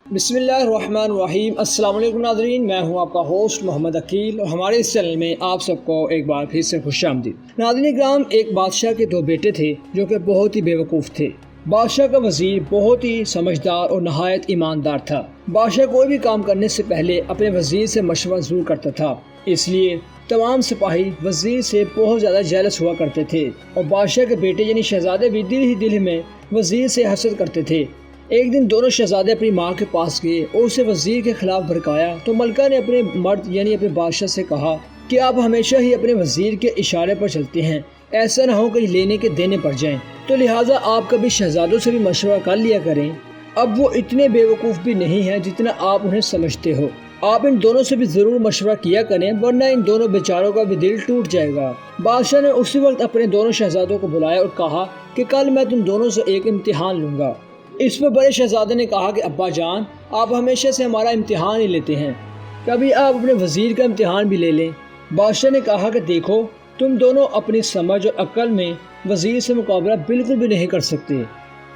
بسم اللہ الرحمن الرحیم۔ السلام علیکم ناظرین، میں ہوں آپ کا ہوسٹ محمد عقیل اور ہمارے اس چینل میں آپ سب کو ایک بار پھر سے خوش آمدید۔ ناظرین کرام، ایک بادشاہ کے دو بیٹے تھے جو کہ بہت ہی بے وقوف تھے۔ بادشاہ کا وزیر بہت ہی سمجھدار اور نہایت ایماندار تھا۔ بادشاہ کوئی بھی کام کرنے سے پہلے اپنے وزیر سے مشورہ ضرور کرتا تھا، اس لیے تمام سپاہی وزیر سے بہت زیادہ جیلس ہوا کرتے تھے اور بادشاہ کے بیٹے یعنی شہزادے بھی دل ہی دل میں وزیر سے حسد کرتے تھے۔ ایک دن دونوں شہزادے اپنی ماں کے پاس گئے اور اسے وزیر کے خلاف بھڑکایا تو ملکہ نے اپنے مرد یعنی اپنے بادشاہ سے کہا کہ آپ ہمیشہ ہی اپنے وزیر کے اشارے پر چلتے ہیں، ایسا نہ ہو کہ لینے کے دینے پڑ جائیں، تو لہٰذا آپ کبھی شہزادوں سے بھی مشورہ کر لیا کریں۔ اب وہ اتنے بے وقوف بھی نہیں ہیں جتنا آپ انہیں سمجھتے ہو، آپ ان دونوں سے بھی ضرور مشورہ کیا کریں ورنہ ان دونوں بیچاروں کا بھی دل ٹوٹ جائے گا۔ بادشاہ نے اسی وقت اپنے دونوں شہزادوں کو بلایا اور کہا کہ کل میں تم دونوں سے ایک امتحان لوں گا۔ اس پر بڑے شہزادے نے کہا کہ ابا جان، آپ ہمیشہ سے ہمارا امتحان ہی لیتے ہیں، کبھی آپ اپنے وزیر کا امتحان بھی لے لیں۔ بادشاہ نے کہا کہ دیکھو، تم دونوں اپنی سمجھ اور عقل میں وزیر سے مقابلہ بالکل بھی نہیں کر سکتے۔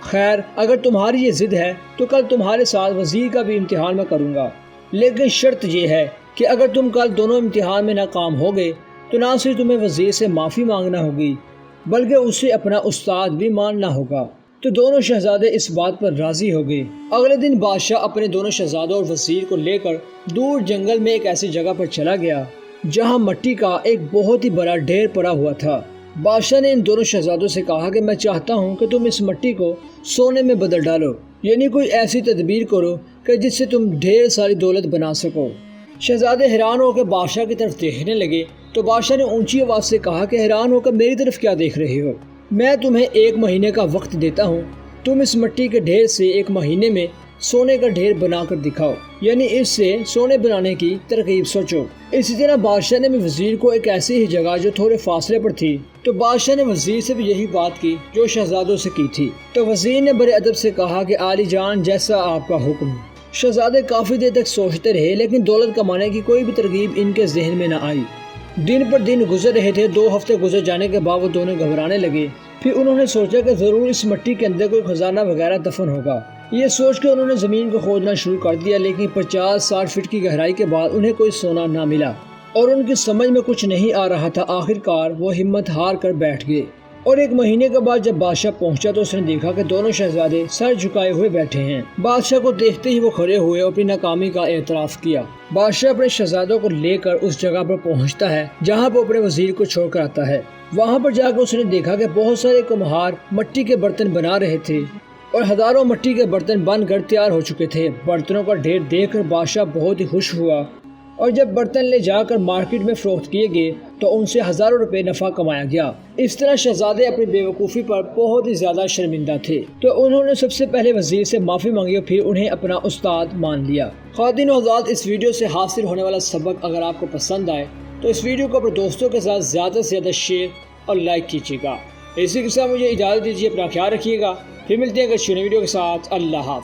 خیر، اگر تمہاری یہ ضد ہے تو کل تمہارے ساتھ وزیر کا بھی امتحان میں کروں گا، لیکن شرط یہ ہے کہ اگر تم کل دونوں امتحان میں ناکام ہوگے تو نہ صرف تمہیں وزیر سے معافی مانگنا ہوگی بلکہ اسے اپنا استاد بھی ماننا ہوگا۔ تو دونوں شہزادے اس بات پر راضی ہو گئے۔ اگلے دن بادشاہ اپنے دونوں شہزادوں اور وزیر کو لے کر دور جنگل میں ایک ایسی جگہ پر چلا گیا جہاں مٹی کا ایک بہت ہی بڑا ڈھیر پڑا ہوا تھا۔ بادشاہ نے ان دونوں شہزادوں سے کہا کہ میں چاہتا ہوں کہ تم اس مٹی کو سونے میں بدل ڈالو، یعنی کوئی ایسی تدبیر کرو کہ جس سے تم ڈھیر ساری دولت بنا سکو۔ شہزادے حیران ہو کے بادشاہ کی طرف دیکھنے لگے تو بادشاہ نے اونچی آواز سے کہا کہ حیران ہو کر میری طرف کیا دیکھ رہے ہو؟ میں تمہیں 1 مہینے کا وقت دیتا ہوں، تم اس مٹی کے ڈھیر سے 1 مہینے میں سونے کا ڈھیر بنا کر دکھاؤ، یعنی اس سے سونے بنانے کی ترکیب سوچو۔ اسی طرح بادشاہ نے بھی وزیر کو ایک ایسی ہی جگہ جو تھوڑے فاصلے پر تھی، تو بادشاہ نے وزیر سے بھی یہی بات کی جو شہزادوں سے کی تھی۔ تو وزیر نے بڑے ادب سے کہا کہ عالی جان، جیسا آپ کا حکم۔ شہزادے کافی دیر تک سوچتے رہے لیکن دولت کمانے کی کوئی بھی ترکیب ان کے ذہن میں نہ آئی۔ دن پر دن گزر رہے تھے، 2 ہفتے گزر جانے کے بعد وہ دونوں گھبرانے لگے۔ پھر انہوں نے سوچا کہ ضرور اس مٹی کے اندر کوئی خزانہ وغیرہ دفن ہوگا۔ یہ سوچ کے انہوں نے زمین کو کھودنا شروع کر دیا، لیکن 50-60 فٹ کی گہرائی کے بعد انہیں کوئی سونا نہ ملا اور ان کی سمجھ میں کچھ نہیں آ رہا تھا۔ آخرکار وہ ہمت ہار کر بیٹھ گئے اور 1 مہینے کے بعد جب بادشاہ پہنچا تو اس نے دیکھا کہ دونوں شہزادے سر جھکائے ہوئے بیٹھے ہیں۔ بادشاہ کو دیکھتے ہی وہ کھڑے ہوئے اور اپنی ناکامی کا اعتراف کیا۔ بادشاہ اپنے شہزادوں کو لے کر اس جگہ پر پہنچتا ہے جہاں وہ اپنے وزیر کو چھوڑ کر آتا ہے۔ وہاں پر جا کر اس نے دیکھا کہ بہت سارے کمہار مٹی کے برتن بنا رہے تھے اور ہزاروں مٹی کے برتن بن کر تیار ہو چکے تھے۔ برتنوں کا ڈھیر دیکھ کر بادشاہ بہت ہی خوش ہوا اور جب برتن لے جا کر مارکیٹ میں فروخت کیے گئے تو ان سے ہزاروں روپے نفع کمایا گیا۔ اس طرح شہزادے اپنی بے وقوفی پر بہت ہی زیادہ شرمندہ تھے، تو انہوں نے سب سے پہلے وزیر سے معافی مانگی اور پھر انہیں اپنا استاد مان لیا۔ خواتین و حضرات، اس ویڈیو سے حاصل ہونے والا سبق اگر آپ کو پسند آئے تو اس ویڈیو کو اپنے دوستوں کے ساتھ زیادہ سے زیادہ شیئر اور لائک کیجیے گا۔ اسی کے ساتھ مجھے اجازت دیجیے، اپنا خیال رکھیے گا، پھر ملتے ہیں اگر نئی ویڈیو کے ساتھ۔ اللہ حافظ۔